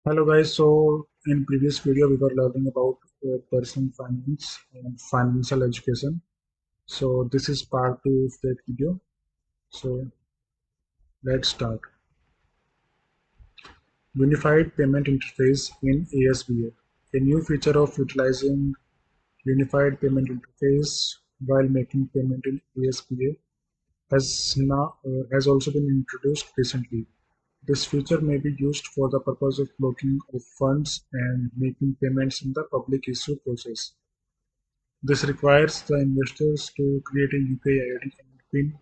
Hello guys, so in previous video we were learning about personal finance and financial education. So this is part 2 of that video. So let's start. Unified Payment Interface in ASBA. A new feature of utilizing Unified Payment Interface while making payment in ASBA has also been introduced recently. This feature may be used for the purpose of blocking of funds and making payments in the public issue process. This requires the investors to create a UPI ID and PIN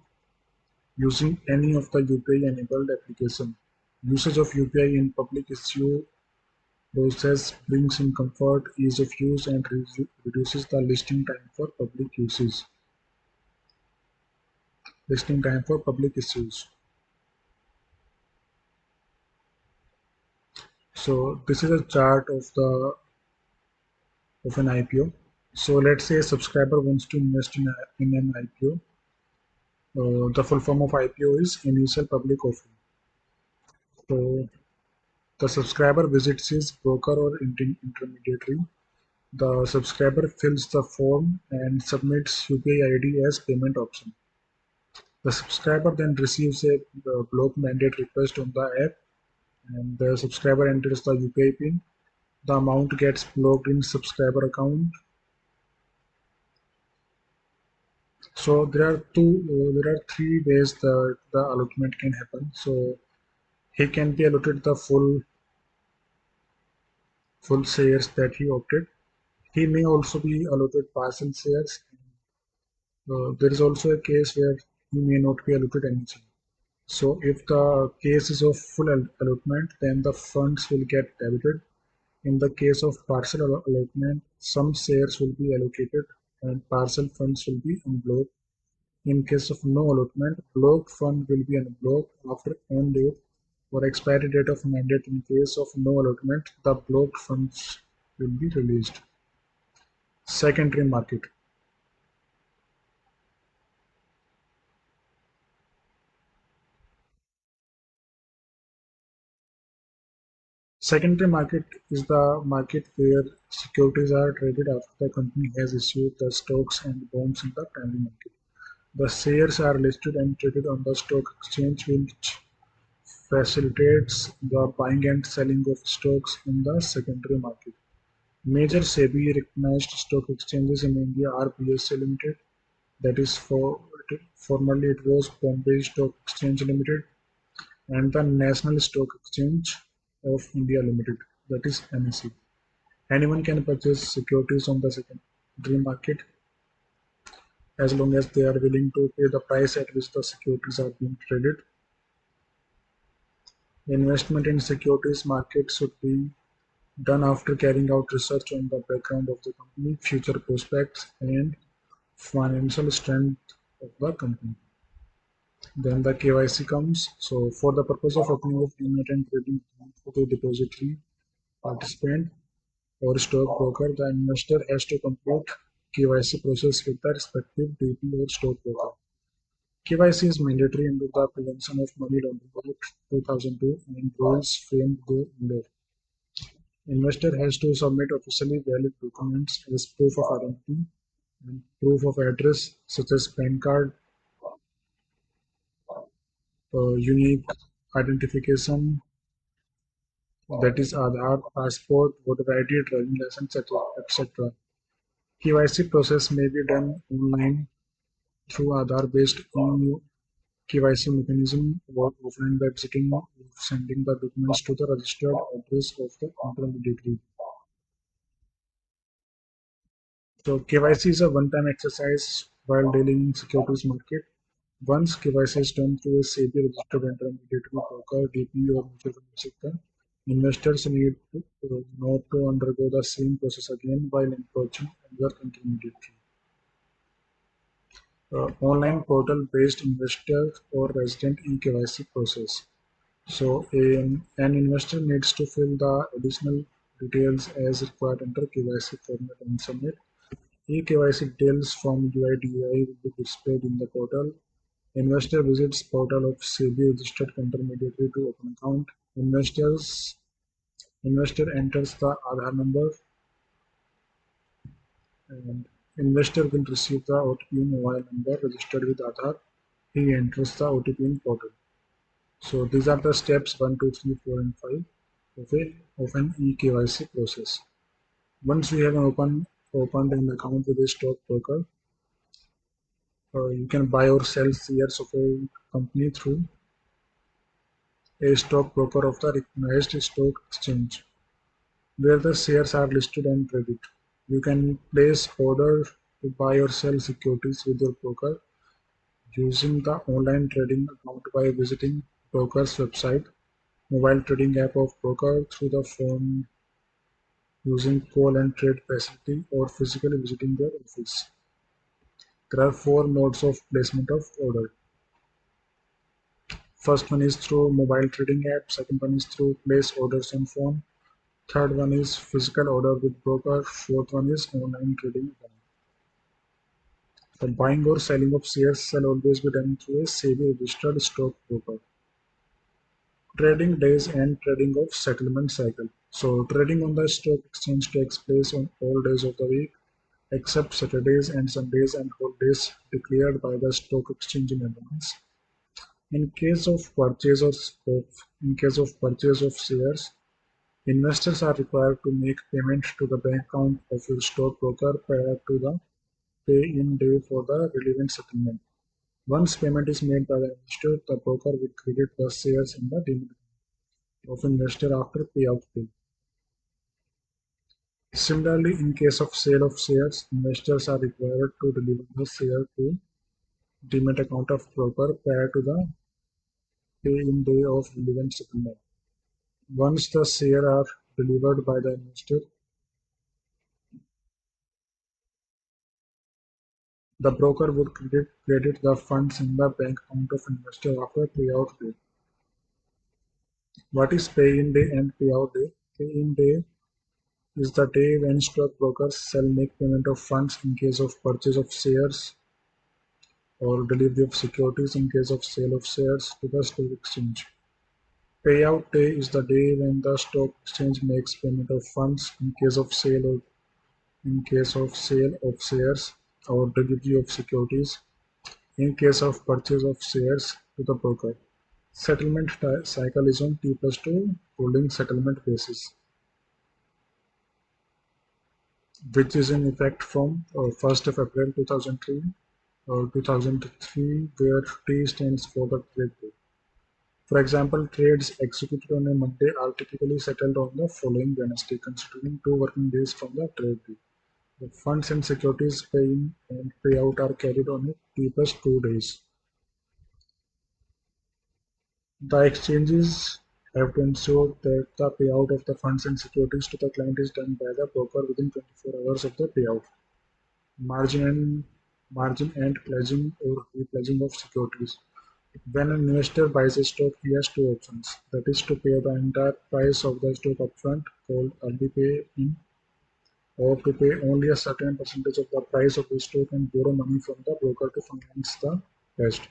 using any of the UPI-enabled application. Usage of UPI in public issue process brings in comfort, ease of use, and reduces the listing time for public issues. So this is a chart of the of an IPO. So let's say a subscriber wants to invest in an IPO. The full form of IPO is initial public offering. So the subscriber visits his broker or intermediary. The subscriber fills the form and submits UPI ID as payment option. The subscriber then receives a block mandate request on the app, and the subscriber enters the UPI PIN. The amount gets blocked in subscriber account. So there are three ways that the allotment can happen. So he can be allotted the full shares that he opted. He may also be allotted partial shares. There is also a case where he may not be allotted anything. So if the case is of full allotment, then the funds will get debited. In the case of partial allotment, some shares will be allocated and partial funds will be unblocked. In case of no allotment, blocked fund will be unblocked after end date or expiry date of mandate. In case of no allotment, the blocked funds will be released. Secondary market. Secondary market is the market where securities are traded after the company has issued the stocks and bonds in the primary market. The shares are listed and traded on the stock exchange, which facilitates the buying and selling of stocks in the secondary market. Major SEBI recognized stock exchanges in India are BSE Limited, that is formerly it was Bombay Stock Exchange Limited, and the National Stock Exchange of India Limited, that is NSE. Anyone can purchase securities on the secondary market as long as they are willing to pay the price at which the securities are being traded. Investment in securities market should be done after carrying out research on the background of the company, future prospects, and financial strength of the company. Then the KYC comes. So for the purpose of opening of demat and trading for the depository participant or stockbroker, the investor has to complete KYC process with the respective DP or stockbroker. KYC is mandatory under the Prevention of Money Laundering Act 2002 and rules framed thereunder. Investor has to submit officially valid documents as proof of identity and proof of address such as PAN card, unique identification, that is Aadhaar, passport, voter ID, driving license, etc. KYC process may be done online through Aadhaar-based KYC mechanism or offline by visiting or sending the documents to the registered address of the intermediary. So KYC is a one-time exercise while dealing in securities market. Once KYC is done through a SEBI registered intermediary broker, DP or mutual fund sector, investors need not to undergo the same process again while approaching another intermediary. Online portal-based investor or resident eKYC process. So an investor needs to fill the additional details as required under KYC format and submit. eKYC details from UIDAI will be displayed in the portal. Investor visits portal of SEBI registered intermediary to open account. Investors Investor enters the Aadhaar number and investor will receive the OTP mobile number registered with Aadhaar. He enters the OTP in portal. So these are the steps 1, 2, 3, 4, and 5 of an eKYC process. Once we have opened an account with a stockbroker, you can buy or sell shares of a company through a stockbroker of the recognized stock exchange, where the shares are listed and traded. You can place order to buy or sell securities with your broker using the online trading account by visiting broker's website, mobile trading app of broker through the phone using call and trade facility or physically visiting their office. There are four modes of placement of order. First one is through mobile trading app, second one is through place orders on phone, third one is physical order with broker, fourth one is online trading account. The buying or selling of shares shall always be done through a SEBI registered stockbroker. Trading days and trading of settlement cycle. So trading on the stock exchange takes place on all days of the week except Saturdays and Sundays and holidays declared by the stock exchange in advance. In case of purchase of shares, investors are required to make payment to the bank account of your stockbroker prior to the pay-in day for the relevant settlement. Once payment is made by the investor, the broker will credit the shares in the demat of investor after payout day. Similarly, in case of sale of shares, investors are required to deliver the share to demat account of broker prior to the pay-in day of relevant settlement. Once the shares are delivered by the investor, the broker would credit the funds in the bank account of investor after payout day. What is pay-in day and payout day? Pay-in day is the day when stockbrokers shall make payment of funds in case of purchase of shares or delivery of securities in case of sale of shares to the stock exchange. Payout day is the day when the stock exchange makes payment of funds in case of sale of shares or delivery of securities in case of purchase of shares to the broker. Settlement cycle is on T+2 holding settlement basis, which is in effect from 1st of April 2003, where T stands for the trade day. For example, trades executed on a Monday are typically settled on the following Wednesday, considering 2 working days from the trade day. The funds and securities pay-in and payout are carried on a T+2 days. The exchanges have to ensure that the payout of the funds and securities to the client is done by the broker within 24 hours of the payout. Margin and margin and pledging or repledging of securities. When an investor buys a stock, he has two options. That is to pay the entire price of the stock upfront, called early pay-in, or to pay only a certain percentage of the price of the stock and borrow money from the broker to finance the rest.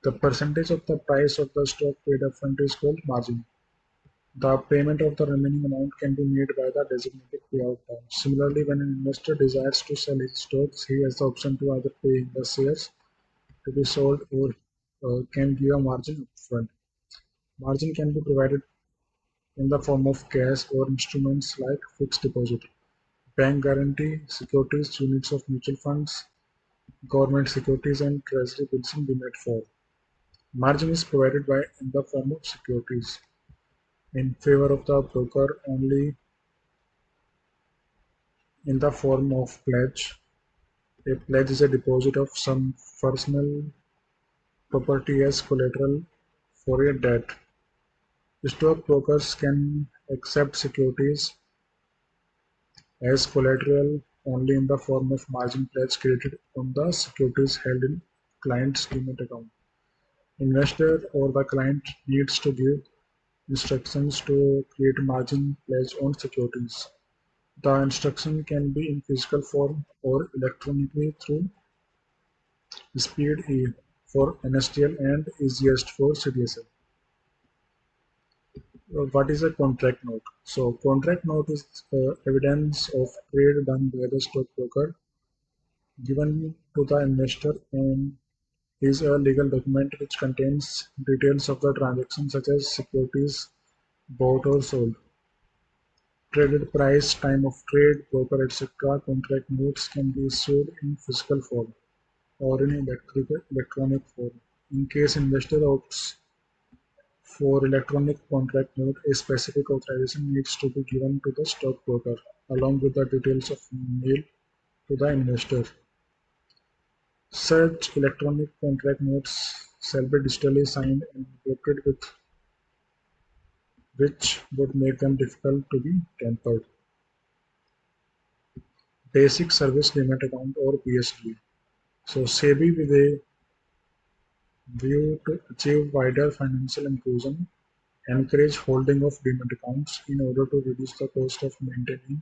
The percentage of the price of the stock paid upfront is called margin. The payment of the remaining amount can be made by the designated payout time. Similarly, when an investor desires to sell his stocks, he has the option to either pay in the shares to be sold or can give a margin upfront. Margin can be provided in the form of cash or instruments like fixed deposit, bank guarantee, securities, units of mutual funds, government securities, and treasury bills in demat form. Margin is provided by in the form of securities in favor of the broker only in the form of pledge. A pledge is a deposit of some personal property as collateral for a debt. Stockbrokers can accept securities as collateral only in the form of margin pledge created on the securities held in client's demat account. Investor or the client needs to give instructions to create margin pledge on securities. The instruction can be in physical form or electronically through Speed for NSTL and easiest for CDSL. What is a contract note? So, contract note is evidence of trade done by the stockbroker given to the investor and is a legal document which contains details of the transaction such as securities bought or sold, traded price, time of trade, broker, etc. Contract notes can be issued in physical form or in electronic form. In case investor opts for electronic contract note, a specific authorization needs to be given to the stockbroker along with the details of mail to the investor. Such electronic contract notes shall be digitally signed and encrypted with which would make them difficult to be tampered. Basic Service Limit Account or BSD. So SEBI with a view to achieve wider financial inclusion encourage holding of demat accounts in order to reduce the cost of maintaining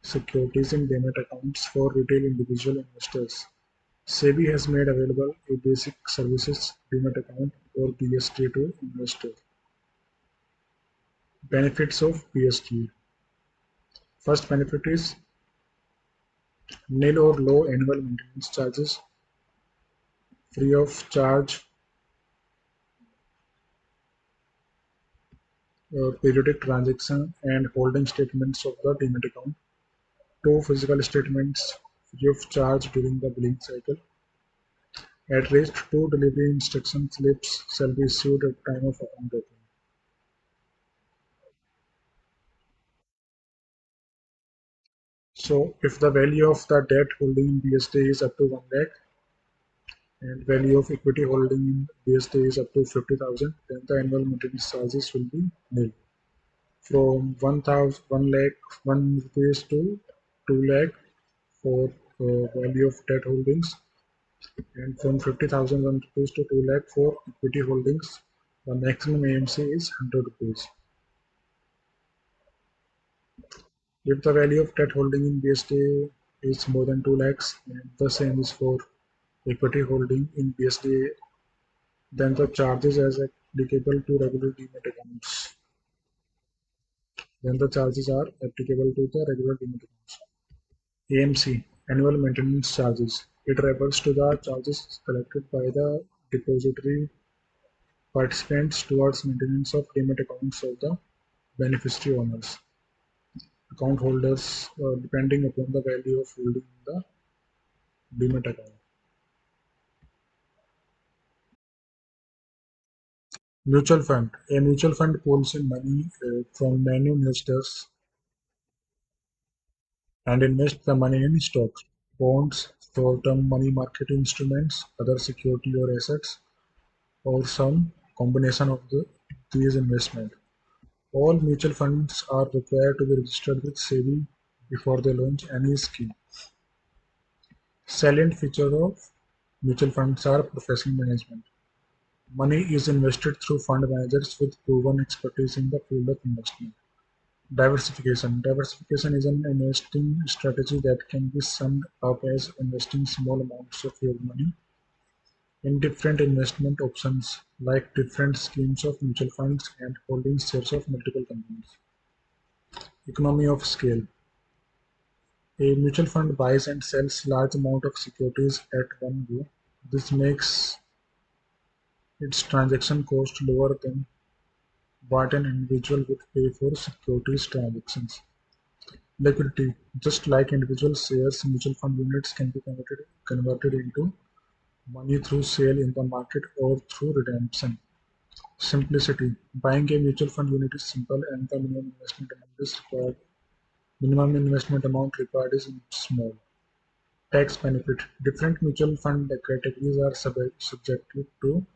securities in demat accounts for retail individual investors. SEBI has made available a basic services demat account or BSD to investors. Benefits of BSD. First benefit is nil or low annual maintenance charges, free of charge periodic transaction and holding statements of the demat account, two physical statements free of charge during the billing cycle. At least two delivery instruction slips shall be issued at time of account opening. So if the value of the debt holding in BSD is up to 1 lakh and value of equity holding in BSD is up to 50,000, then the annual maintenance charges will be nil. From 1,000 1 lakh 1 rupees to 2 lakh for value of debt holdings, and from 50,000 rupees to 2 lakh for equity holdings, the maximum AMC is 100 rupees. If the value of debt holding in BSD is more than 2 lakhs and the same is for equity holding in BSD, then the charges as applicable to regular demat accounts. Then the charges are applicable to the regular demat accounts. AMC, annual maintenance charges. It refers to the charges collected by the depository participants towards maintenance of demat accounts of the beneficiary owners, account holders, depending upon the value of holding in the demat account. Mutual fund. A mutual fund pulls in money from many investors and invests the money in stocks, bonds, short-term money market instruments, other security or assets, or some combination of these investments. All mutual funds are required to be registered with SEBI before they launch any scheme. Salient feature of mutual funds are professional management. Money is invested through fund managers with proven expertise in the field of investment. Diversification. Diversification is an investing strategy that can be summed up as investing small amounts of your money in different investment options like different schemes of mutual funds and holding shares of multiple companies. Economy of scale. A mutual fund buys and sells large amount of securities at one go. This makes its transaction cost lower than what an individual would pay for securities transactions. Liquidity. Just like individual shares, mutual fund units can be converted into money through sale in the market or through redemption. Simplicity. Buying a mutual fund unit is simple and the minimum investment amount required is small. Tax benefit. Different mutual fund categories are subjected to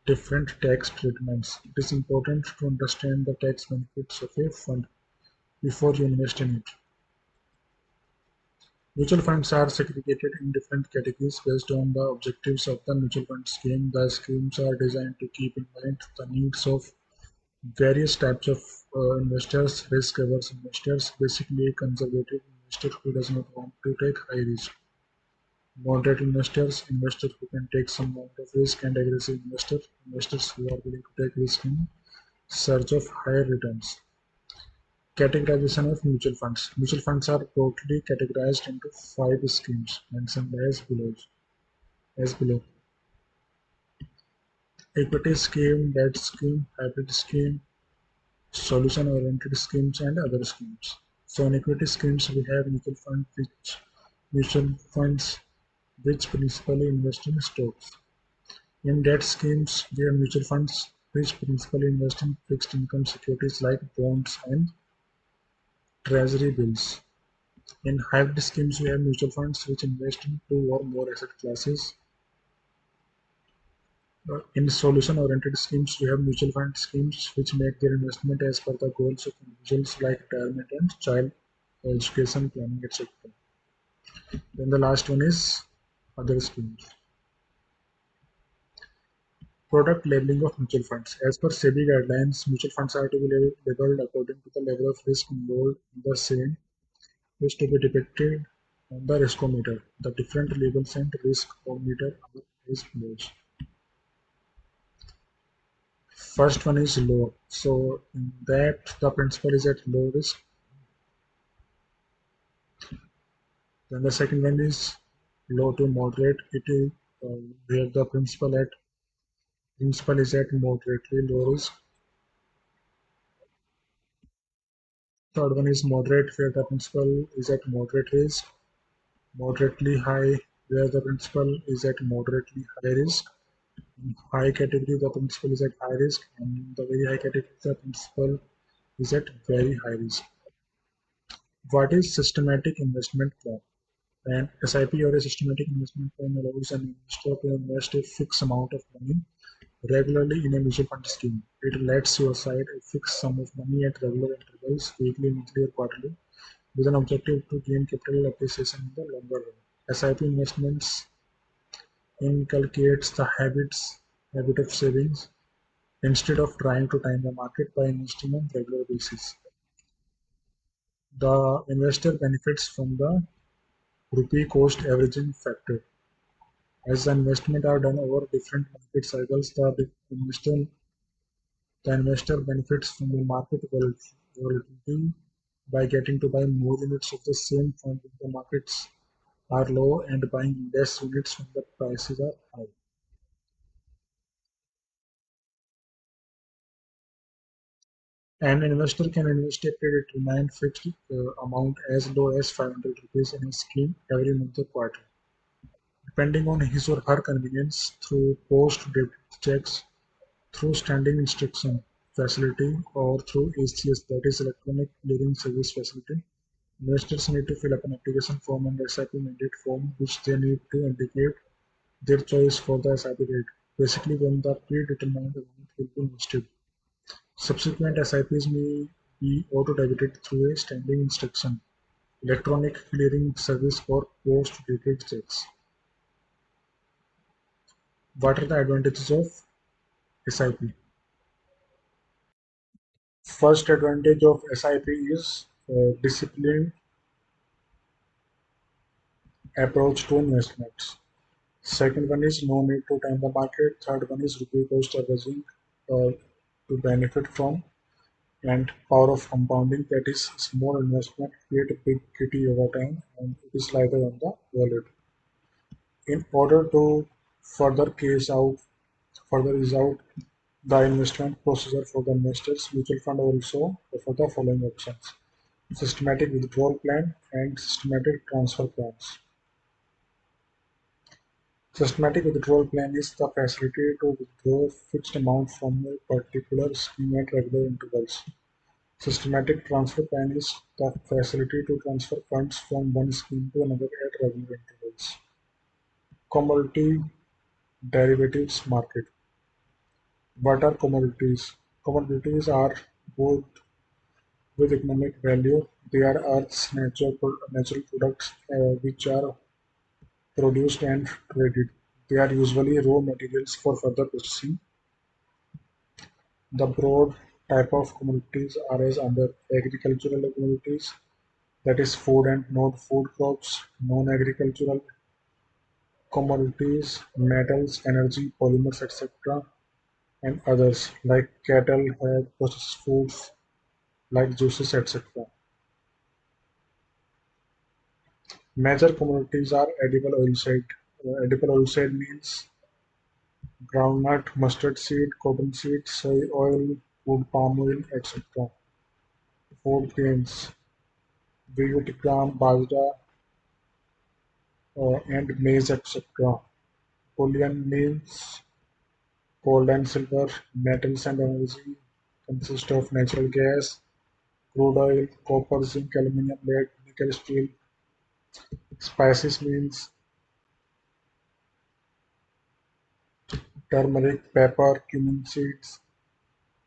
different tax treatments. It is important to understand the tax benefits of a fund before you invest in it. Mutual funds are segregated in different categories based on the objectives of the mutual fund scheme. The schemes are designed to keep in mind the needs of various types of investors, risk-averse investors, basically a conservative investor who does not want to take high risk, moderate investors, investors who can take some amount of risk, and aggressive investors who are willing to take risk in Search of higher returns. Categorization of mutual funds. Mutual funds are broadly categorized into five schemes mentioned as below. Equity scheme, debt scheme, hybrid scheme, solution-oriented schemes, and other schemes. So in equity schemes, we have mutual funds which principally invest in stocks. In debt schemes, we have mutual funds which principally invest in fixed income securities like bonds and treasury bills. In hybrid schemes, we have mutual funds which invest in two or more asset classes. In solution-oriented schemes, we have mutual fund schemes which make their investment as per the goals of individuals like retirement and child education planning, etc. Then the last one is other schemes. Product labeling of mutual funds. As per SEBI guidelines, mutual funds are to be labeled according to the level of risk involved in the same, is to be depicted on the riskometer. The different labels and riskometer are as follows. First one is low. So in that the principal is at low risk. Then the second one is low to moderate. It is where the principal is at moderately low risk. Third one is moderate, where the principal is at moderate risk. Moderately high, where the principal is at moderately high risk. In high category, the principal is at high risk, and in the very high category, the principal is at very high risk. What is systematic investment plan? An SIP or a systematic investment plan allows an investor to invest a fixed amount of money regularly in a mutual fund scheme. It lets you aside a fixed sum of money at regular intervals, weekly, monthly, or quarterly, with an objective to gain capital appreciation in the longer run. SIP investments inculcates the habit of savings instead of trying to time the market by investing on regular basis. The investor benefits from the rupee cost averaging factor. As the investment are done over different market cycles, the investor benefits from the market volatility by getting to buy more units of the same fund when the markets are low and buying less units when the prices are high. An investor can invest a predetermined fixed amount as low as 500 rupees in a scheme every month or quarter, depending on his or her convenience through post-debit checks, through standing instruction facility, or through ACS, that is electronic clearing service facility. Investors need to fill up an application form and SIP mandate form which they need to indicate their choice for the SIP rate, basically when the predetermined amount will be invested. Subsequent SIPs may be auto-debited through a standing instruction, electronic clearing service, or post-dated checks. What are the advantages of SIP? First advantage of SIP is disciplined approach to investments. Second one is no need to time the market. Third one is rupee cost averaging uh, to benefit from, and power of compounding, that is small investment create a big kitty over time and it is lighter on the wallet. In order to further case out further is out the investment procedure for the investors, mutual fund also offer the following options: systematic withdrawal plan and systematic transfer plans. Systematic withdrawal plan is the facility to withdraw fixed amount from a particular scheme at regular intervals. Systematic transfer plan is the facility to transfer funds from one scheme to another at regular intervals. Commodity derivatives market. What are commodities? Commodities are both with economic value. They are Earth's natural products which are produced and traded. They are usually raw materials for further processing. The broad type of commodities are as under agricultural commodities, that is food and non-food crops, non-agricultural commodities, metals, energy, polymers, etc. and others like cattle, herd, processed foods like juices, etc. Major commodities are edible oilseed. Edible oilseed means groundnut, mustard seed, cotton seed, soy oil, wood palm oil, etc. Food grains, wheat, gram, bajra, and maize, etc. Bullion means gold and silver, metals and energy, consist of natural gas, crude oil, copper, zinc, aluminum, lead, nickel, steel. Spices means turmeric, pepper, cumin seeds,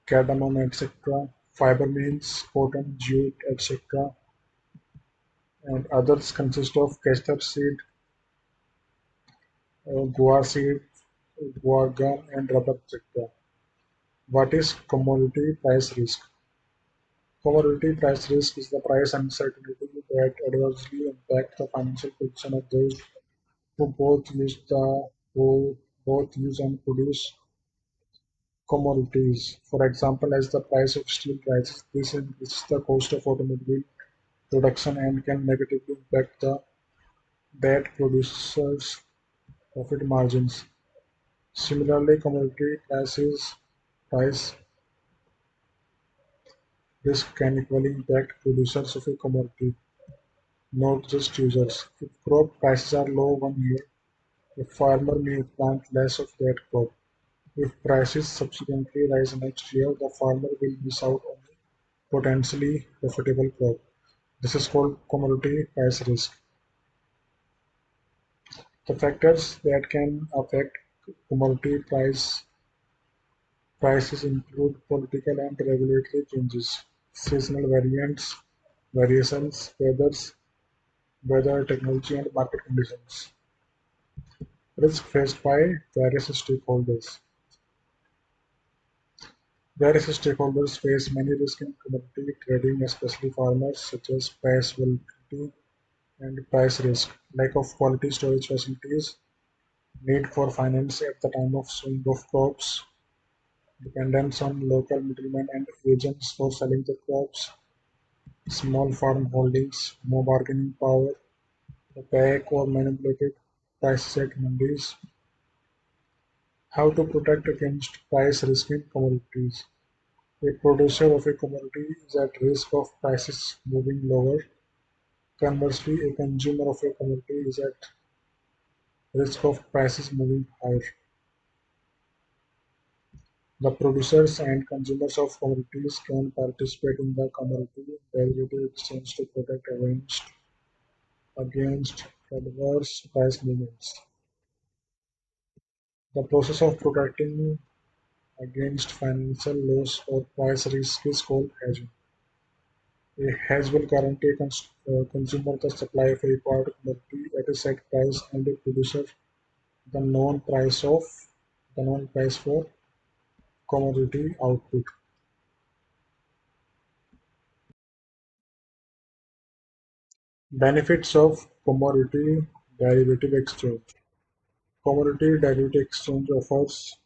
cardamom, etc. Fiber means cotton, jute, etc. And others consist of castor seed, guar seed, guar gum, and rubber, etc. What is commodity price risk? Commodity price risk is the price uncertainty that adversely impacts the financial position of those who who both use and produce commodities. For example, as the price of steel rises, this increases the cost of automobile production and can negatively impact the that producers' profit margins. Similarly, commodity price risk can equally impact producers of a commodity, not just users. If crop prices are low one year, a farmer may plant less of that crop. If prices subsequently rise next year, the farmer will miss out on a potentially profitable crop. This is called commodity price risk. The factors that can affect commodity prices include political and regulatory changes, seasonal variations, weather, technology, and market conditions. Risk faced by various stakeholders. Various stakeholders face many risks in commodity trading, especially farmers, such as price volatility and price risk, lack of quality storage facilities, need for finance at the time of sowing of crops, dependence on local middlemen and agents for selling the crops, small farm holdings, no bargaining power, opaque or manipulated prices at mandis. How to protect against price risk in commodities. A producer of a commodity is at risk of prices moving lower. Conversely, a consumer of a commodity is at risk of prices moving higher. The producers and consumers of commodities can participate in the commodity derivative exchange to protect against adverse price movements. The process of protecting against financial loss or price risk is called hedging. A hedge will guarantee a consumer the supply of a required commodity at a set price and a producer the known price of the known price for commodity output. Benefits of commodity derivative exchange. Commodity derivative exchange offers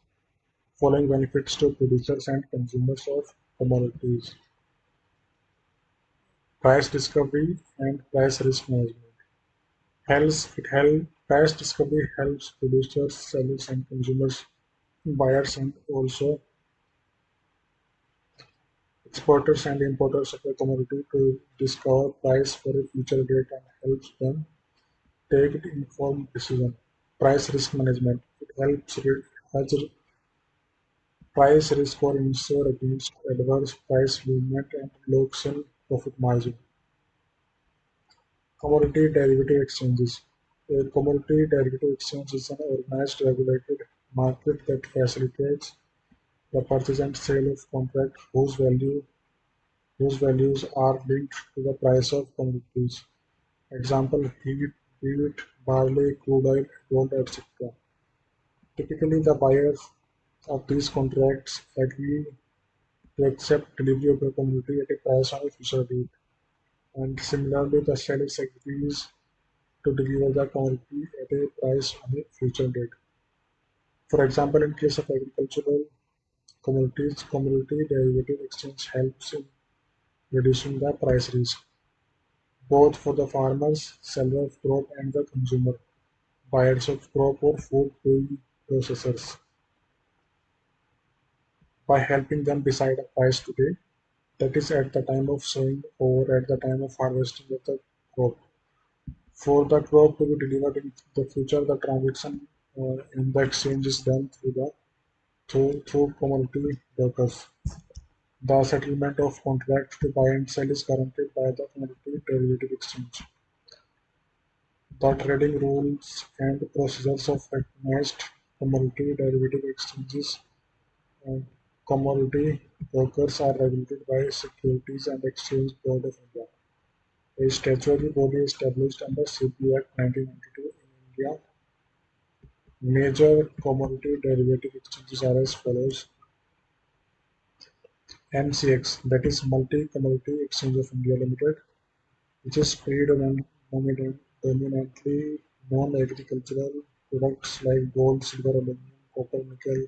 following benefits to producers and consumers of commodities: price discovery and price risk management. Price discovery helps producers, sellers, and consumers, buyers, and also exporters and importers of a commodity to discover price for a future date and helps them take informed decision. Price risk management. It helps hedge price risk or insure against adverse price movement and locks in profit margin. Commodity derivative exchanges. A commodity derivative exchange is an organized, regulated market that facilitates the purchase and sale of contracts whose values are linked to the price of commodities. Example: wheat, barley, crude oil, gold, etc. Typically, the buyers of these contracts agree to accept delivery of the commodity at a price on a future date, and similarly, the sellers agrees to deliver the commodity at a price on a future date. For example, in case of agricultural Commodity derivative exchange helps in reducing the price risk, both for the farmers, seller of crop, and the consumer, buyers of crop or food processors, by helping them decide a price today, that is at the time of sowing or at the time of harvesting of the crop. For the crop to be delivered in the future, the transaction in the exchange is done through commodity brokers. The settlement of contracts to buy and sell is guaranteed by the commodity derivative exchange. The trading rules and procedures of recognized commodity derivative exchanges and commodity brokers are regulated by Securities and Exchange Board of India, a statutory body established under CP Act 1992 in India. Major commodity derivative exchanges are as follows: MCX, that is Multi-Commodity Exchange of India Limited, which is predominantly non-agricultural products like gold, silver, aluminum, copper, nickel,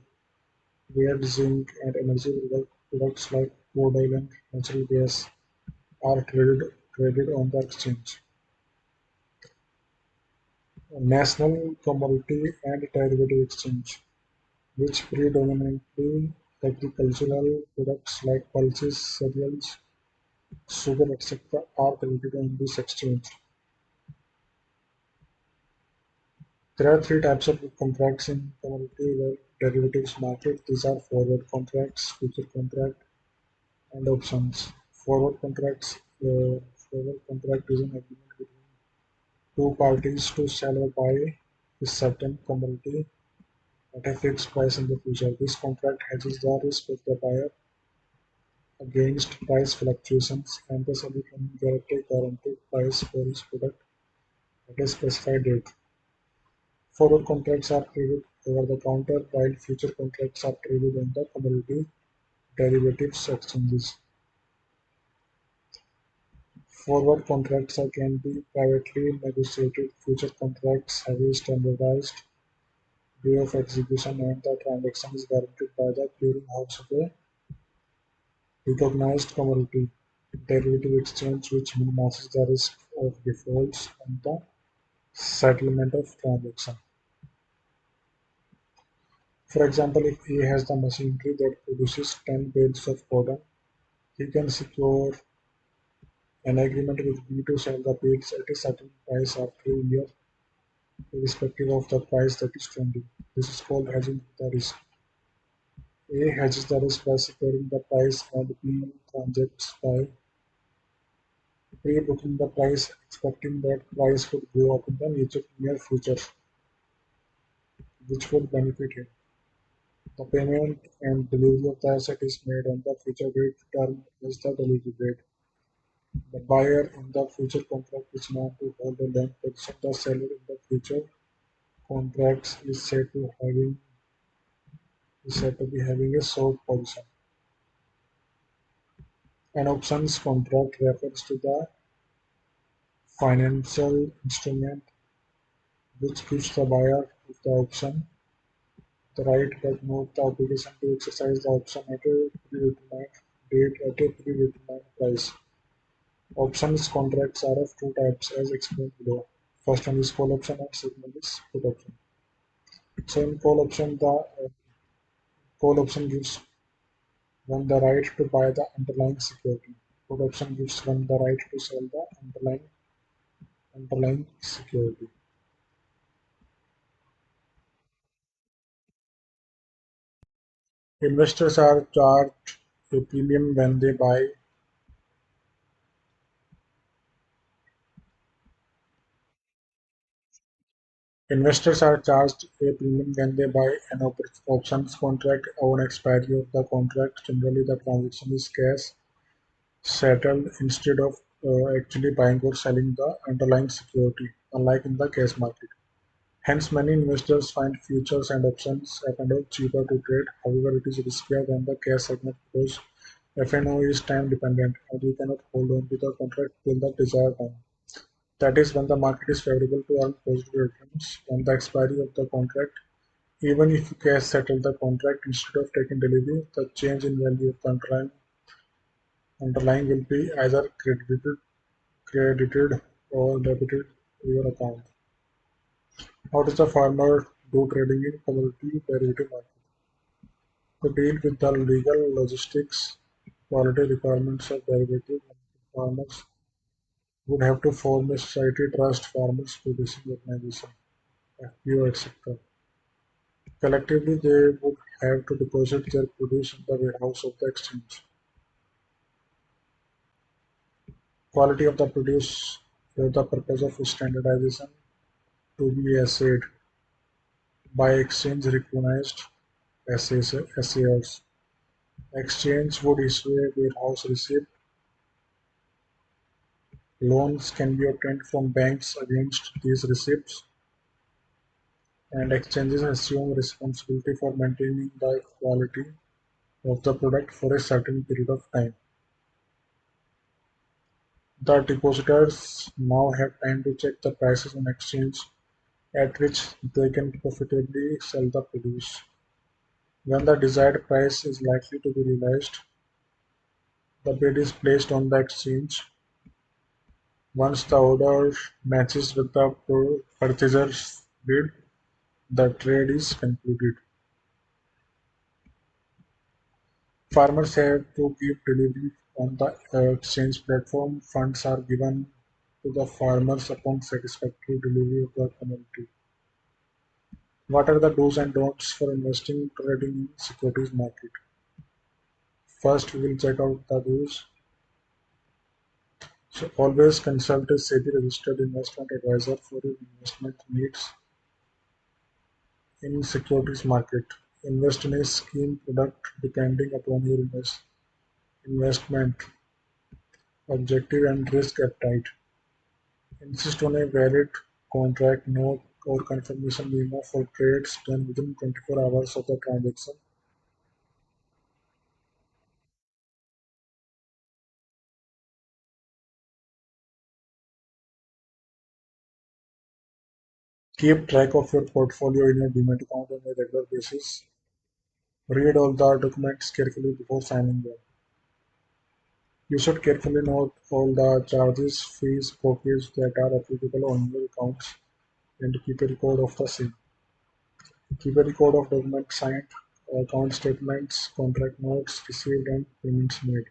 lead, zinc, and energy products like crude oil and natural gas are traded on the exchange. National Commodity and Derivative Exchange, which predominantly agricultural products like pulses, cereals, sugar, etc., are traded on this exchange. There are three types of contracts in commodity derivatives market. These are forward contracts, future contract, and options. Forward contract is an agreement between two parties to sell or buy a certain commodity at a fixed price in the future. This contract hedges the risk of the buyer against price fluctuations, and the seller can get a guaranteed price for his product at a specified date. Forward contracts are traded over the counter, while future contracts are traded on the commodity derivatives exchanges. Forward contracts can be privately negotiated. Future contracts have a standardized way of execution, and the transaction is guaranteed by the clearing house of a recognized commodity derivative exchange, which minimizes the risk of defaults and the settlement of transaction. For example, if A has the machinery that produces 10 bales of cotton, he can secure an agreement with B to sell the bales at a certain price after a year, irrespective of the price that is trending. This is called hedging the risk. A hedges the risk by securing the price, and B transacts by pre-booking the price, expecting that price would go up in the near future, which would benefit him. The payment and delivery of the asset is made on the future date term as the delivery date. The buyer in the future contract is known to hold a long position. The seller in the future contracts is said to be having a short position. An options contract refers to the financial instrument which gives the buyer of the option the right but not the obligation to exercise the option at a predetermined date at a predetermined price. Options contracts are of two types as explained below. First one is call option and second one is put option. So in call option, the call option gives one the right to buy the underlying security. Put option gives one the right to sell the underlying security. Investors are charged a premium when they buy. Investors are charged a premium when they buy an options contract on expiry of the contract. Generally, the transaction is cash settled instead of actually buying or selling the underlying security, unlike in the cash market. Hence, many investors find futures and options F&O cheaper to trade. However, it is riskier than the cash segment because F&O is time dependent and you cannot hold on to the contract till the desired time. That is when the market is favorable to earn positive returns. On the expiry of the contract, Even if you cash settle the contract instead of taking delivery, the change in value of the underlying will be either credited or debited to your account. How does the farmer do trading in commodity derivative market? To deal with the legal logistics quality requirements of derivative, farmers would have to form a society trust farmers producing organization, FPO, etc. Collectively, they would have to deposit their produce in the warehouse of the exchange. Quality of the produce for the purpose of standardization to be assayed by exchange recognized assayers. Exchange would issue a warehouse receipt. Loans can be obtained from banks against these receipts, and exchanges assume responsibility for maintaining the quality of the product for a certain period of time. The depositors now have time to check the prices on exchange at which they can profitably sell the produce. When the desired price is likely to be realized, the bid is placed on the exchange. Once the order matches with the purchaser's bid, the trade is concluded. Farmers have to give delivery on the exchange platform. Funds are given to the farmers upon satisfactory delivery of the commodity. What are the do's and don'ts for investing trading in securities market? First, we will check out the do's. So always consult a SEBI registered investment advisor for your investment needs in securities market. Invest in a scheme product depending upon your investment objective and risk appetite. Insist on a valid contract note or confirmation memo for trades done within 24 hours of the transaction. Keep track of your portfolio in your Demat account on a regular basis. Read all the documents carefully before signing them. You should carefully note all the charges, fees, brokerage that are applicable on your accounts and keep a record of the same. Keep a record of documents signed, account statements, contract notes received, and payments made.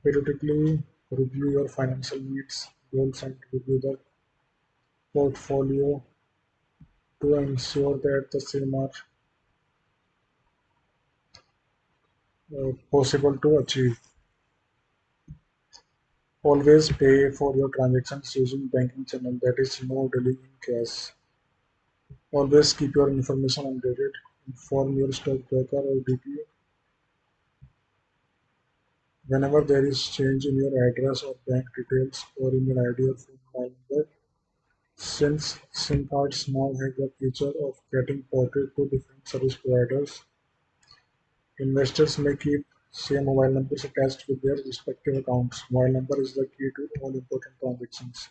Periodically review your financial needs, goals, and review the portfolio to ensure that the same are possible to achieve. Always pay for your transactions using banking channel, that is no dealing in cash. Always keep your information updated. Inform your stockbroker or DPO whenever there is change in your address or bank details or email ID or phone number. Since SIM cards now have the feature of getting ported to different service providers, investors may keep same mobile numbers attached with their respective accounts. Mobile number is the key to all important transactions.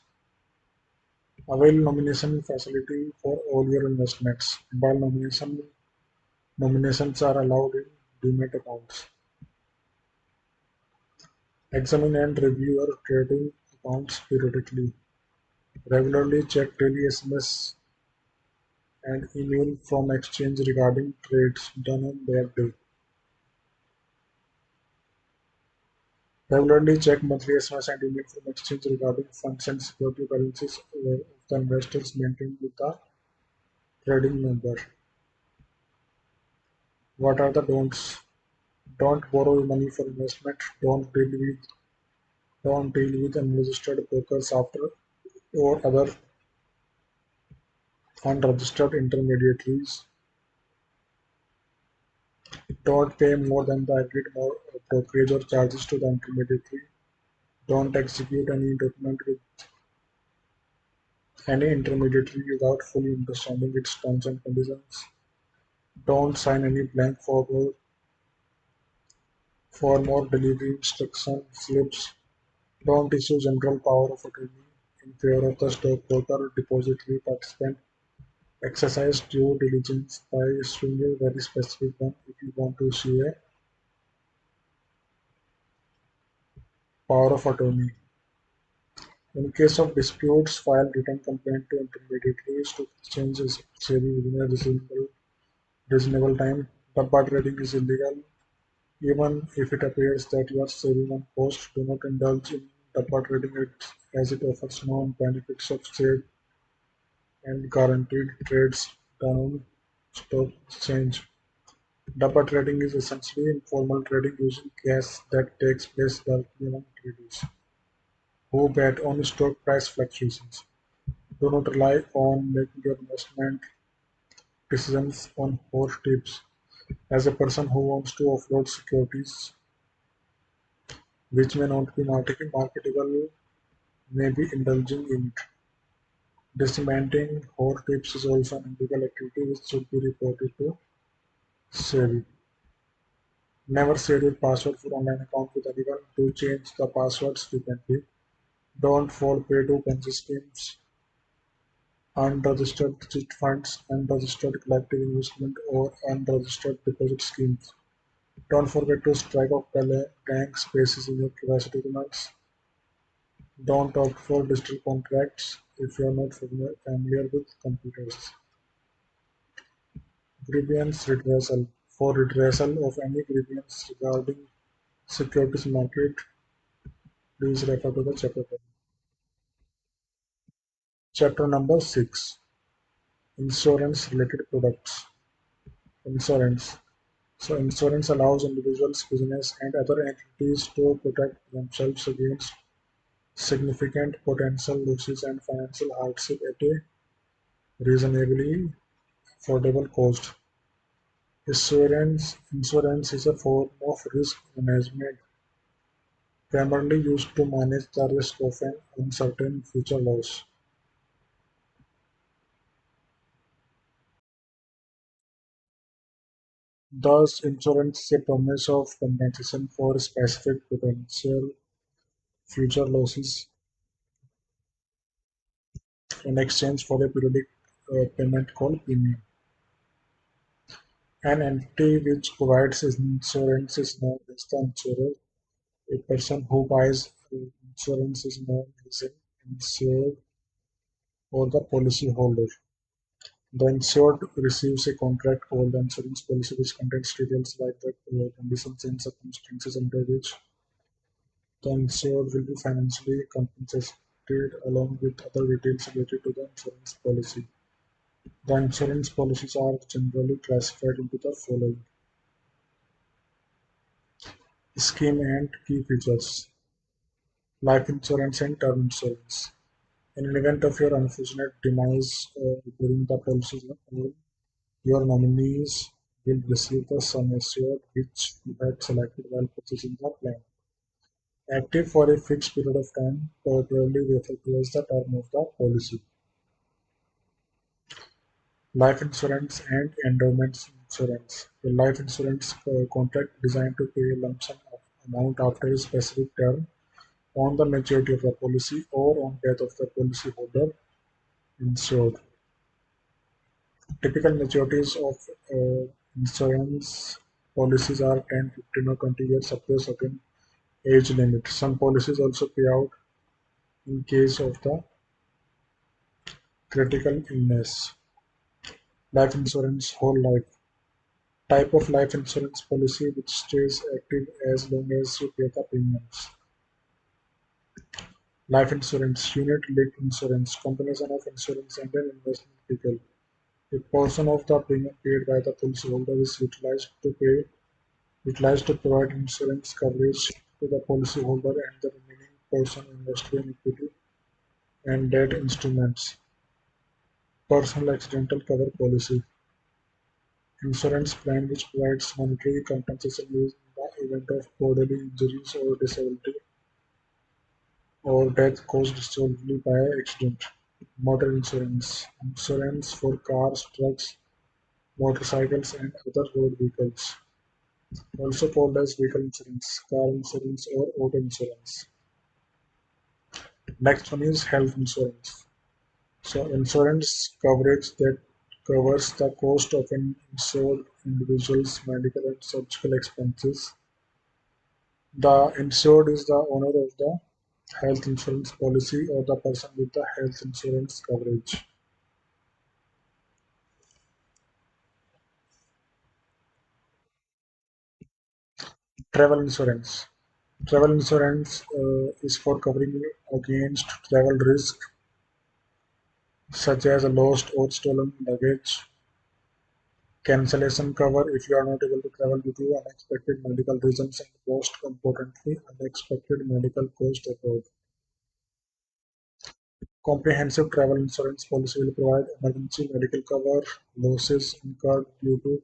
Avail nomination facility for all your investments. While nominations are allowed in Demat accounts. Examine and review your trading accounts periodically. Regularly check daily SMS and email from exchange regarding trades done on that day. Regularly check monthly SMS and email from exchange regarding funds and security balances of the investors maintained with the trading member. What are the don'ts? Don't borrow money for investment. Don't deal with unregistered brokers after or other unregistered intermediaries. Don't pay more than the agreed brokerage or charges to the intermediary. Don't execute any document with any intermediary without fully understanding its terms and conditions. Don't sign any blank form or delivery instruction slips. Don't issue general power of attorney in favor of the stockbroker or depository participant. Exercise due diligence by issuing a very specific one if you want to issue a power of attorney. In case of disputes, file written complaint to intermediaries to exchange SEBI within a reasonable time. Dabba trading is illegal. Even if it appears that you are saving on cost, do not indulge in dabba trading as it offers no benefits of safe and guaranteed trades down stock exchange. Dabba trading is essentially informal trading using cash that takes place directly among traders who bet on stock price fluctuations. Do not rely on making your investment decisions on horse tips. As a person who wants to offload securities which may not be marketable, may be indulging in it. Dismantling horse tips is also an illegal activity which should be reported to SEBI. Never share your password for online account with anyone. Do change the passwords frequently. Don't fall prey to Ponzi schemes, unregistered cheat funds, unregistered collective investment, or unregistered deposit schemes. Don't forget to strike off blank spaces in your KYC documents. Don't opt for digital contracts if you are not familiar with computers. Grievance redressal. For redressal of any grievance regarding securities market, please refer to the chapter. Chapter number 6. Insurance related products. Insurance. So insurance allows individuals, business and other entities to protect themselves against significant potential losses and financial hardship at a reasonably affordable cost. Insurance is a form of risk management primarily used to manage the risk of an uncertain future loss. Thus, insurance is a promise of compensation for specific potential future losses in exchange for a periodic payment called premium. An entity which provides insurance is known as the insurer. A person who buys insurance is known as an insured or the policyholder. The insured receives a contract called the insurance policy which contains details like the conditions and circumstances under which the insured will be financially compensated along with other details related to the insurance policy. The insurance policies are generally classified into the following: scheme and key features, life insurance and term insurance. In an event of your unfortunate demise during the policy term, your nominees will receive the sum assured which you had selected while purchasing the plan. Active for a fixed period of time, popularly referred to as the term of the policy. Life insurance and endowment insurance. A life insurance contract designed to pay a lump sum of amount after a specific term on the maturity of the policy or on death of the policyholder insured. Typical maturities of insurance policies are 10, 15, or 20 years up to a certain age limit. Some policies also pay out in case of the critical illness. Life insurance, whole life. Type of life insurance policy which stays active as long as you pay the premiums. Life insurance, unit linked insurance, combination of insurance and an investment vehicle. A portion of the premium paid by the policyholder is utilized to provide insurance coverage to the policyholder and the remaining portion invested in equity and debt instruments. Personal accidental cover policy. Insurance plan which provides monetary compensation in the event of bodily injuries or disability or death caused solely by accident. Motor insurance. Insurance for cars, trucks, motorcycles and other road vehicles. Also called as vehicle insurance, car insurance or auto insurance. Next one is health insurance. So insurance coverage that covers the cost of an insured individual's medical and surgical expenses. The insured is the owner of the health insurance policy or the person with the health insurance coverage. Travel insurance. Travel insurance is for covering against travel risk such as lost or stolen luggage, cancellation cover if you are not able to travel due to unexpected medical reasons, and most importantly, unexpected medical cost abroad. Comprehensive travel insurance policy will provide emergency medical cover, losses incurred due to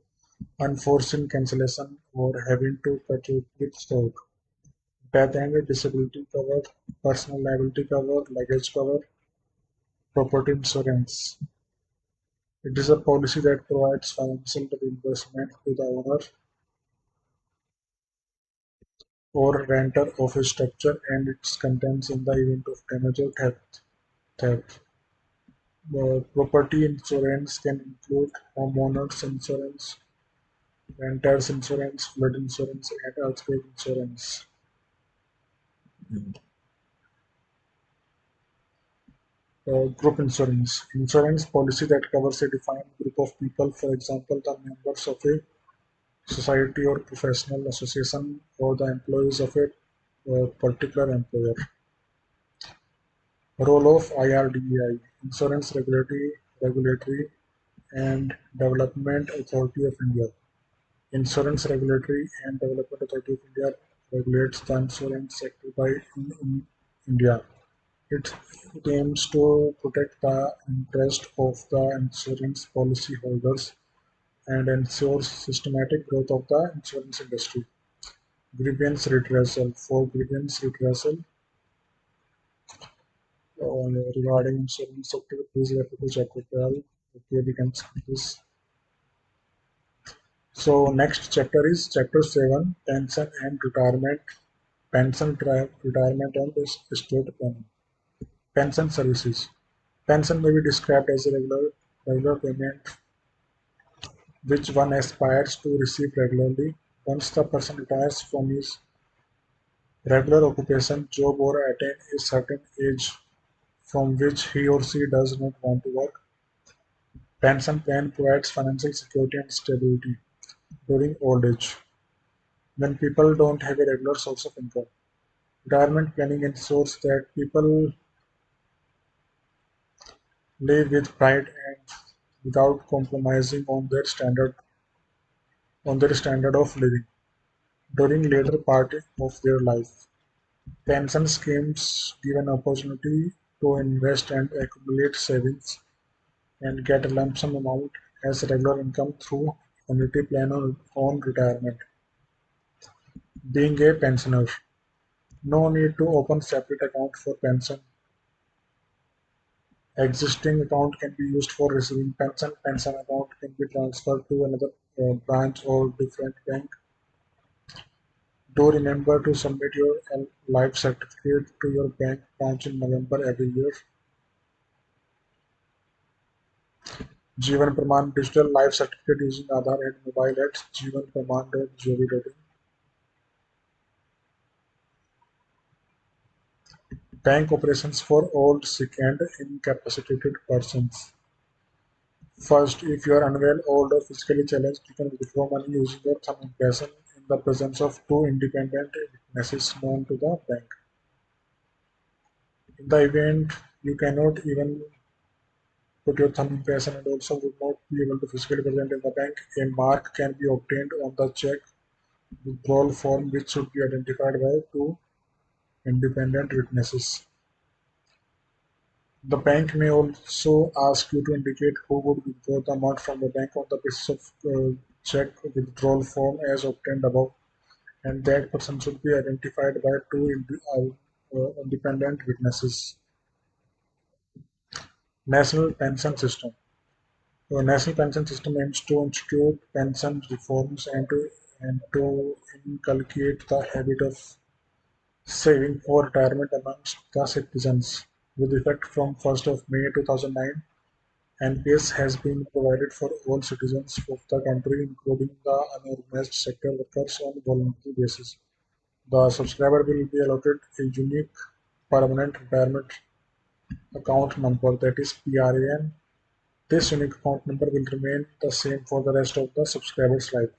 unforeseen cancellation or having to cut it with stock, death and disability cover, personal liability cover, luggage cover, property insurance. It is a policy that provides financial reimbursement to the owner or renter of a structure and its contents in the event of damage or theft. Property insurance can include homeowners insurance, renters insurance, flood insurance, and earthquake insurance. Group insurance. Insurance policy that covers a defined group of people, for example, the members of a society or professional association or the employees of a particular employer. Role of IRDEI, Insurance Regulatory and Development Authority of India. Insurance Regulatory and Development Authority of India regulates the insurance sector in India. It, it aims to protect the interest of the insurance policyholders and ensures systematic growth of the insurance industry. Grievance redressal. For grievance redressal regarding insurance sector, please refer to chapter 12. Okay, we can skip this. So next chapter is chapter 7, pension and retirement, retirement and estate planning. Pension services. Pension may be described as a regular payment which one aspires to receive regularly. Once the person retires from his regular occupation, job or attain a certain age from which he or she does not want to work, pension plan provides financial security and stability during old age when people don't have a regular source of income. Retirement planning ensures that people live with pride and without compromising on their standard of living during later part of their life. Pension schemes give an opportunity to invest and accumulate savings and get a lump sum amount as regular income through annuity plan on retirement. Being a pensioner, no need to open separate account for pension. Existing account can be used for receiving pension. Pension account can be transferred to another branch or different bank. Do remember to submit your life certificate to your bank branch in November every year. Jeevan Praman digital life certificate using Aadhaar and mobile at jeevanpraman.gov.in. Bank operations for old, sick, and incapacitated persons. First, if you are unwell, old, or physically challenged, you can withdraw money using your thumb impression in the presence of two independent witnesses known to the bank. In the event you cannot even put your thumb impression and also would not be able to physically present in the bank, a mark can be obtained on the check withdrawal form which should be identified by two independent witnesses. The bank may also ask you to indicate who would withdraw the amount from the bank on the basis of check withdrawal form as obtained above, and that person should be identified by two independent witnesses. National Pension System. The National Pension System aims to institute pension reforms and to inculcate the habit of saving for retirement amongst the citizens. With effect from 1st of May 2009, NPS has been provided for all citizens of the country, including the unorganized sector workers on voluntary basis. The subscriber will be allotted a unique permanent retirement account number, that is PRAN. This unique account number will remain the same for the rest of the subscriber's life.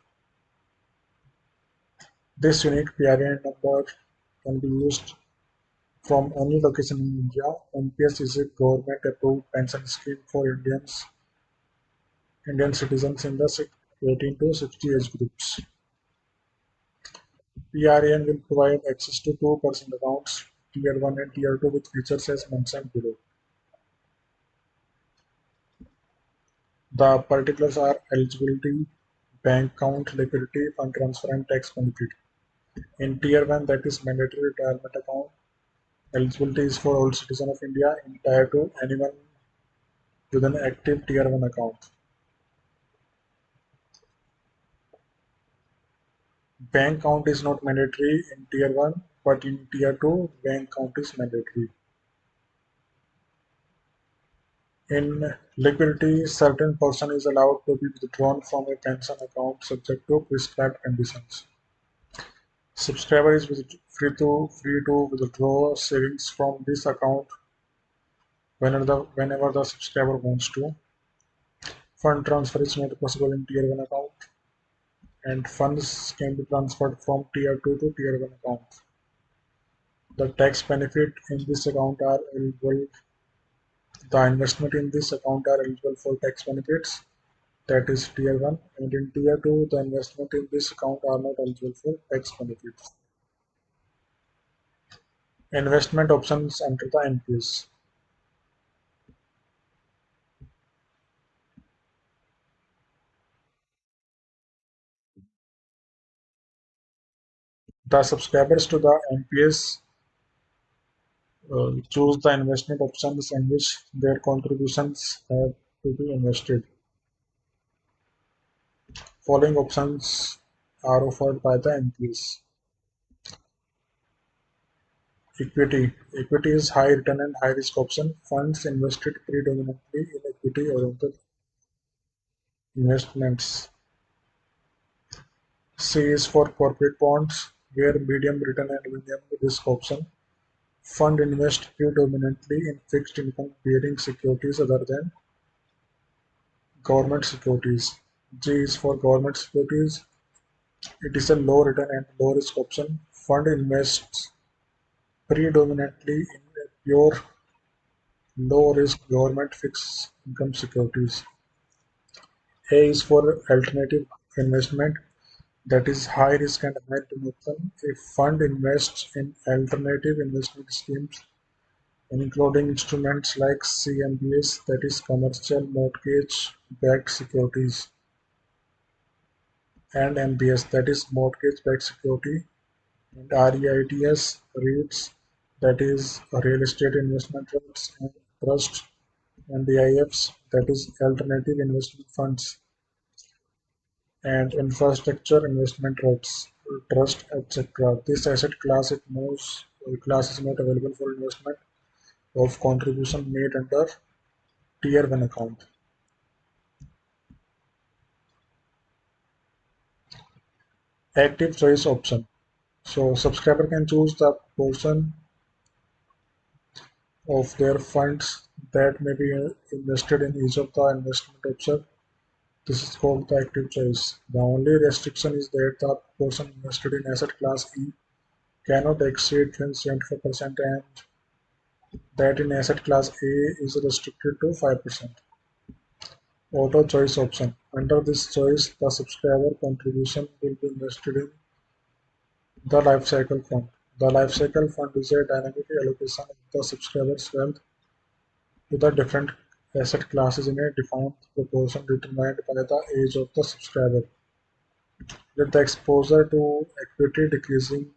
This unique PRAN number can be used from any location in India. NPS is a government-approved pension scheme for Indian citizens in the 18 to 60 age groups. PRAN will provide access to two personal accounts, Tier 1 and Tier 2, with features as mentioned below. The particulars are eligibility, bank account, liquidity, fund transfer, and tax benefit. In Tier 1, that is mandatory retirement account, eligibility is for all citizens of India. In Tier 2, anyone with an active Tier 1 account. Bank account is not mandatory in Tier 1, but in Tier 2, bank account is mandatory. In liquidity, certain portion is allowed to be withdrawn from a pension account subject to prescribed conditions. Subscriber is free to withdraw savings from this account whenever the subscriber wants to. Fund transfer is not possible in Tier 1 account, and funds can be transferred from Tier 2 to Tier 1 account. The tax benefit in this account are eligible. The investment in this account are eligible for tax benefits, that is Tier 1, and in Tier 2, the investment in this account are not eligible for tax benefits. Investment options under the NPS. The subscribers to the NPS choose the investment options in which their contributions have to be invested. Following options are offered by the NPS. Equity. Equity is high return and high risk option. Funds invested predominantly in equity oriented investments. C is for corporate bonds, where medium return and medium risk option. Fund invest predominantly in fixed income bearing securities other than government securities. G is for government securities. It is a low return and low risk option. Fund invests predominantly in pure low risk government fixed income securities. A is for alternative investment, that is high risk and high return option. A fund invests in alternative investment schemes including instruments like CMBS, that is commercial mortgage backed securities, and MBS, that is mortgage backed security, and REITs, REITs, that is real estate investment trusts and trust, and DIFs, that is alternative investment funds, and infrastructure investment trusts, trust, etc. This asset class is not available for investment of contribution made under Tier 1 account. Active choice option. So subscriber can choose the portion of their funds that may be invested in each of the investment option. This is called the active choice. The only restriction is that the portion invested in asset class E cannot exceed 75%, and that in asset class A is restricted to 5%. Auto choice option. Under this choice, the subscriber contribution will be invested in the life cycle fund. The life cycle fund is a dynamic allocation of the subscriber's wealth to the different asset classes in a defined proportion determined by the age of the subscriber, with the exposure to equity decreasing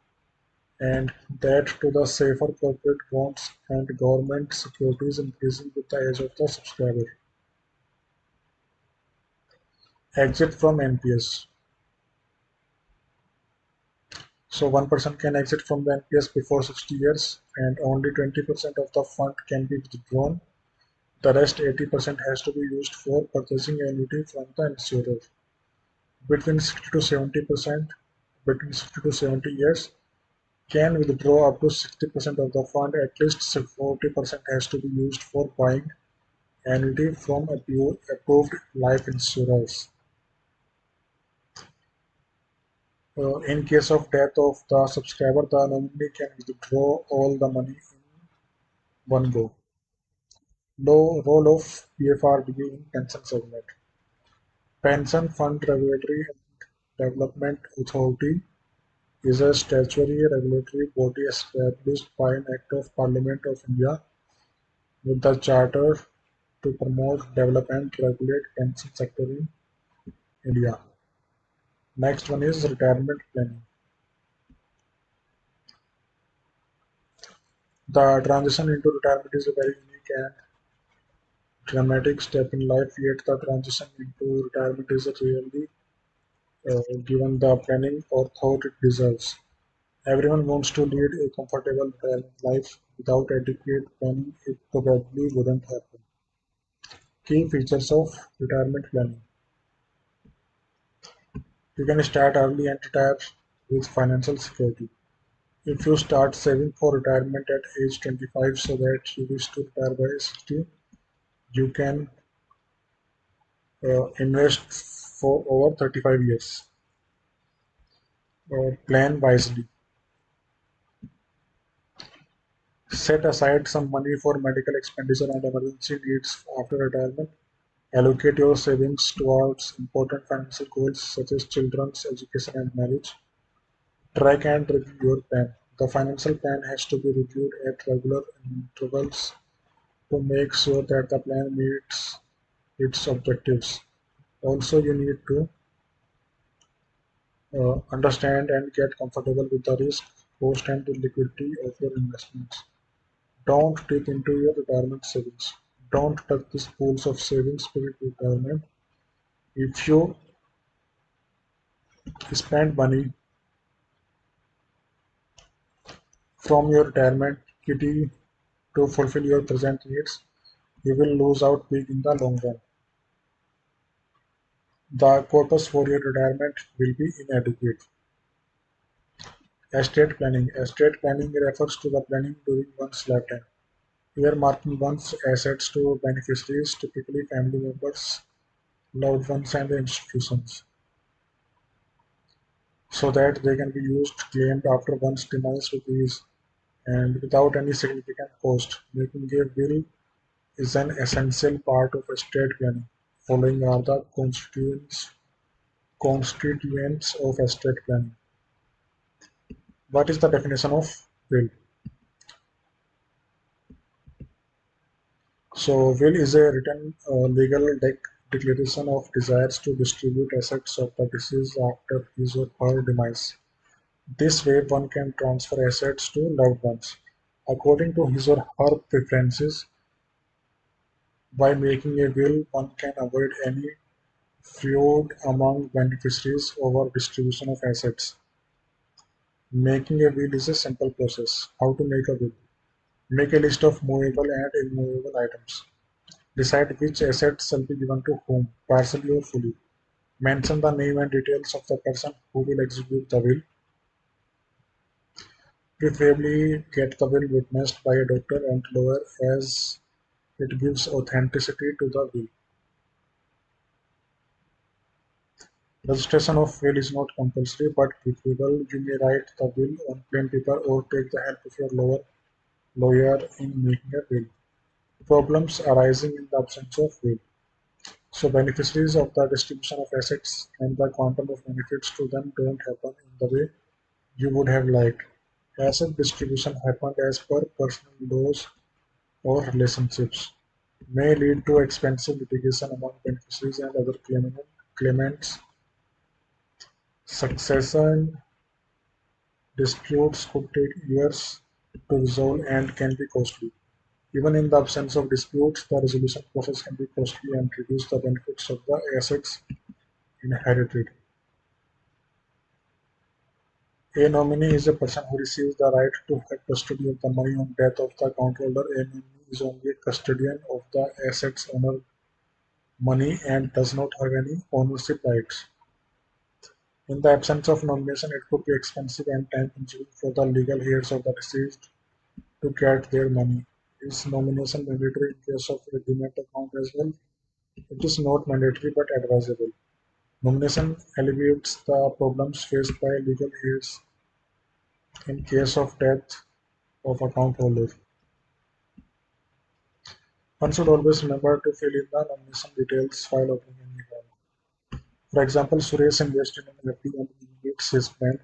and that to the safer corporate bonds and government securities increasing with the age of the subscriber. Exit from NPS. So one person can exit from the NPS before 60 years, and only 20% of the fund can be withdrawn The rest 80% has to be used for purchasing annuity from the insurer. Between 60 to 70%, between 60 to 70 years, can withdraw up to 60% of the fund. At least 40% has to be used for buying annuity from approved life insurers. In case of death of the subscriber, the nominee can withdraw all the money in one go. Role of PFRDA in pension segment. Pension Fund Regulatory and Development Authority is a statutory regulatory body established by an Act of Parliament of India with the charter to promote, develop and regulate pension sector in India. Next one is retirement planning. The transition into retirement is a very unique and dramatic step in life, yet the transition into retirement is really given the planning or thought it deserves. Everyone wants to lead a comfortable retirement life. Without adequate planning, it probably wouldn't happen. Key features of retirement planning. You can start early and retire with financial security. If you start saving for retirement at age 25 so that you wish to retire by 60, you can invest for over 35 years. Plan wisely. Set aside some money for medical expenditure and emergency needs after retirement. Allocate your savings towards important financial goals such as children's education and marriage. Track and review your plan. The financial plan has to be reviewed at regular intervals to make sure that the plan meets its objectives. Also, you need to understand and get comfortable with the risk, cost, and the liquidity of your investments. Don't dip into your retirement savings. Don't touch these pools of savings for retirement. If you spend money from your retirement kitty to fulfill your present needs, you will lose out big in the long run. The purpose for your retirement will be inadequate. Estate planning. Estate planning refers to the planning during one's lifetime, earmarking one's assets to beneficiaries, typically family members, loved ones, and institutions, so that they can be used, claimed after one's demise with ease and without any significant cost. Making a will is an essential part of estate planning. Following are the constituents of estate planning. What is the definition of will? So, will is a written legal declaration of desires to distribute assets of the deceased after his or her demise. This way, one can transfer assets to loved ones according to his or her preferences. By making a will, one can avoid any feud among beneficiaries over distribution of assets. Making a will is a simple process. How to make a will? Make a list of movable and immovable items. Decide which assets shall be given to whom, partially or fully. Mention the name and details of the person who will execute the will. Preferably get the will witnessed by a doctor and lawyer as it gives authenticity to the will. Registration of will is not compulsory but preferable. You may write the will on plain paper or take the help of your lawyer in making a will. Problems arising in the absence of will. So beneficiaries of the distribution of assets and the quantum of benefits to them don't happen in the way you would have liked. Asset distribution happened as per personal laws or relationships. May lead to expensive litigation among beneficiaries and other claimants. Succession disputes could take years to resolve and can be costly. Even in the absence of disputes, the resolution process can be costly and reduce the benefits of the assets inherited. A nominee is a person who receives the right to have custody of the money on death of the account holder. A nominee is only a custodian of the assets owner money and does not have any ownership rights. In the absence of nomination, it could be expensive and time-consuming for the legal heirs of the deceased to get their money. Is nomination mandatory in case of a demat account as well? It is not mandatory but advisable. Nomination alleviates the problems faced by legal heirs in case of death of account holder. One should always remember to fill in the nomination details while opening any account. For example, Suresh invested in FD and nominates his friend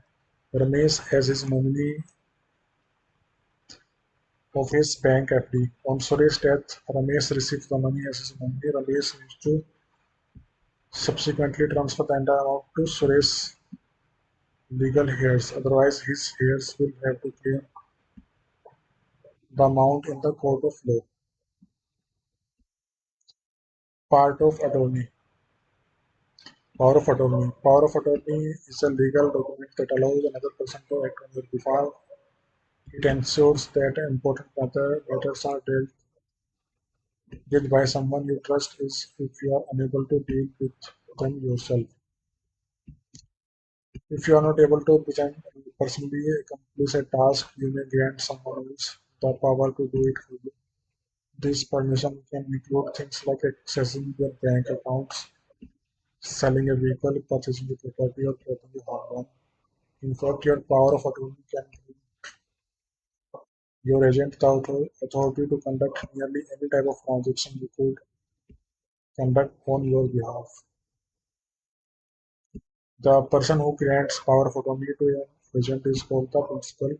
Ramesh as his nominee of his bank FD. On Suresh's death, Ramesh receives the money as his nominee. Ramesh needs to subsequently transfer the entire amount to Suresh's legal heirs. Otherwise, his heirs will have to claim the amount in the court of law. Part of attorney. Power of attorney. Power of attorney is a legal document that allows another person to act on your behalf. It ensures that important matters are dealt with by someone you trust is if you are unable to deal with them yourself. If you are not able to personally accomplish a task, you may grant someone else the power to do it for you. This permission can include things like accessing your bank accounts, selling a vehicle, purchasing a property, or getting a home loan. In fact, your power of attorney can give your agent the authority to conduct nearly any type of transaction you could conduct on your behalf. The person who grants power of attorney to an agent is called the principal,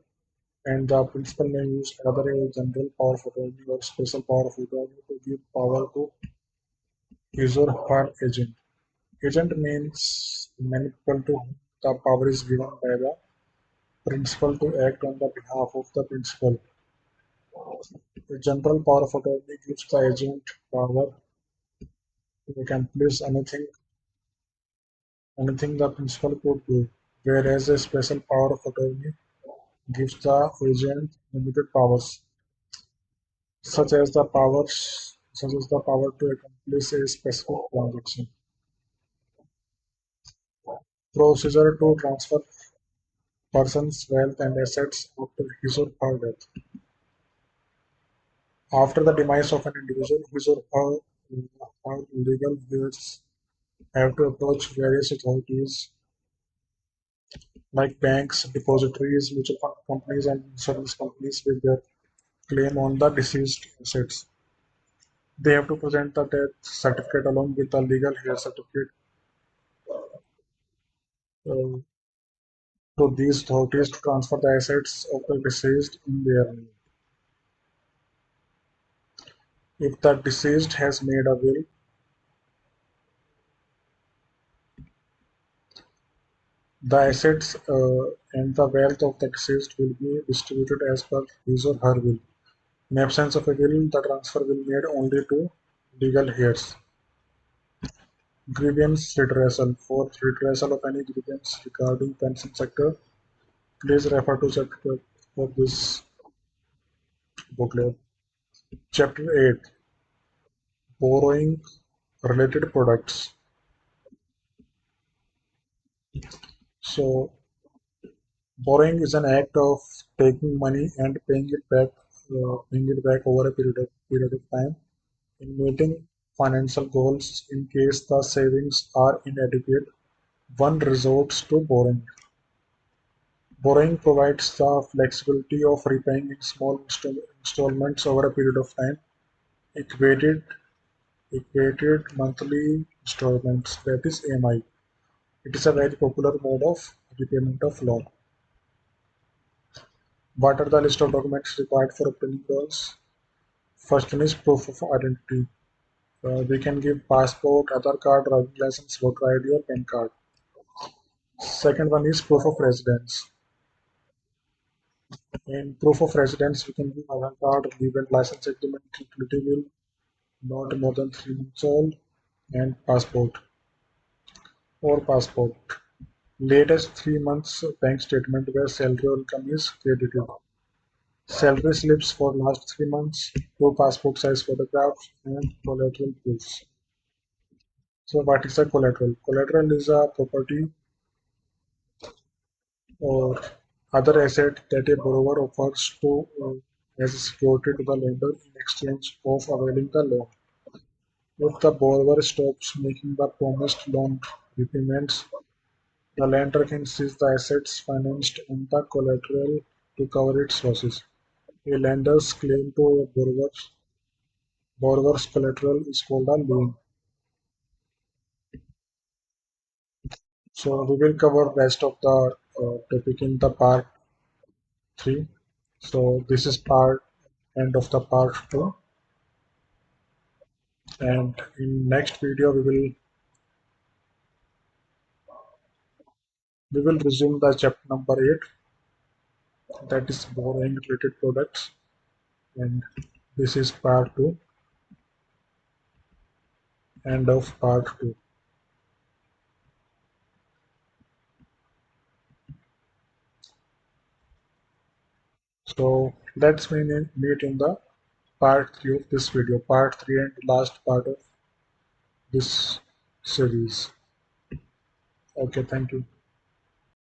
and the principal may use either a general power of attorney or special power of attorney to give power to his or her agent. Agent means many people to whom the power is given by the principal to act on the behalf of the principal. The general power of attorney gives the agent power to accomplish anything the principal could do, whereas a special power of attorney gives the agent limited powers, such as the power to accomplish a specific transaction. Procedure to transfer person's wealth and assets after his or her death. After the demise of an individual, his or her legal heirs have to approach various authorities like banks, depositories, mutual fund companies, and insurance companies with their claim on the deceased assets. They have to present the death certificate along with the legal heir certificate uh, to these authorities to transfer the assets of the deceased in their name. If the deceased has made a will, the assets and the wealth of the deceased will be distributed as per his or her will. In absence of a will, the transfer will be made only to legal heirs. Grievance redressal. For redressal of any grievance regarding pension sector, please refer to chapter of this booklet. Chapter 8. Borrowing related products. So, borrowing is an act of taking money and paying it back over a period of time. In meeting financial goals, in case the savings are inadequate, one resorts to borrowing. Borrowing provides the flexibility of repaying in small installments over a period of time, equated equated monthly installments, that is EMI. It is a very popular mode of repayment of loan. What are the list of documents required for obtaining loans? First one is proof of identity. We can give passport, Aadhaar card, driving license, voter ID, or PAN card. Second one is proof of residence. In proof of residence, we can give Aadhaar card, leave license agreement, utility bill, not more than 3 months old, and passport or passport. Latest 3 months bank statement where salary or income is credited. Salary slips for last 3 months, two passport size photographs, and collateral proofs. So what is a collateral? Collateral is a property or other asset that a borrower offers to as security to the lender in exchange of availing the loan. If the borrower stops making the promised loan repayments, the lender can seize the assets financed and the collateral to cover its losses. A lender's claim to a borrower's collateral is called a lien. So we will cover rest of the topic in the part 3. So this is part end of the part 2, and in next video we will resume the chapter number 8, that is borrowing related products, and this is part 2, end of part 2. So let's meet in the part 3 of this video, part 3 and last part of this series. Okay, thank you.